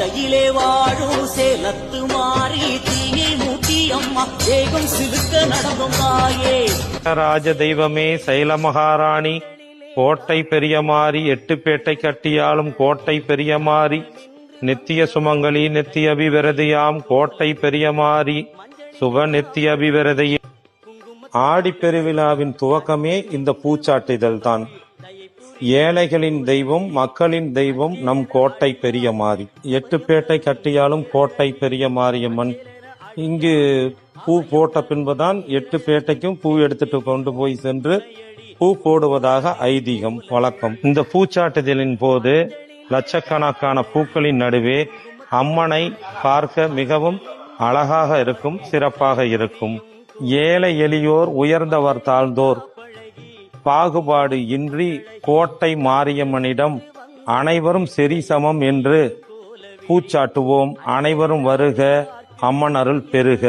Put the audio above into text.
கொடையிலே வாழும் சேலத்து மாறி தீயை மூட்டி அம்மா வேகம் சிலுக்க நடந்தும் தாயே. ராஜ தெய்வமே சைல மகாராணி கோட்டை பெரியமாரி, எட்டுப்பேட்டை கட்டியாலும் கோட்டை பெரியமாரி, நித்திய சுமங்கலி நித்திய அபிவிரதியாம் கோட்டை பெரியமாரி சுப நித்திய அபிவிரதியே. ஆடி பெருவிழாவின் துவக்கமே இந்த பூச்சாட்டுதல் தான். ஏழைகளின் தெய்வம், மக்களின் தெய்வம் நம் கோட்டை பெரியமாரி. எட்டுப்பேட்டை கட்டியாலும் கோட்டை பெரிய மாரியம்மன். இங்கு பூ போட்ட பின்புதான் எட்டுப்பேட்டைக்கும் பூ எடுத்துட்டு கொண்டு போய் சென்று பூ போடுவதாக ஐதீகம், வழக்கம். இந்த பூச்சாட்டுதலின் போது லட்சக்கணக்கான பூக்களின் நடுவே அம்மனை பார்க்க மிகவும் அழகாக இருக்கும், சிறப்பாக இருக்கும். ஏழை எளியோர், உயர்ந்தவர் தாழ்ந்தோர் பாகுபாடு இன்றி கோட்டை மாரியம்மனிடம் அனைவரும் சரி சமம் என்று பூச்சாட்டுவோம். அனைவரும் வருக, அம்மன் அருள் பெறுக.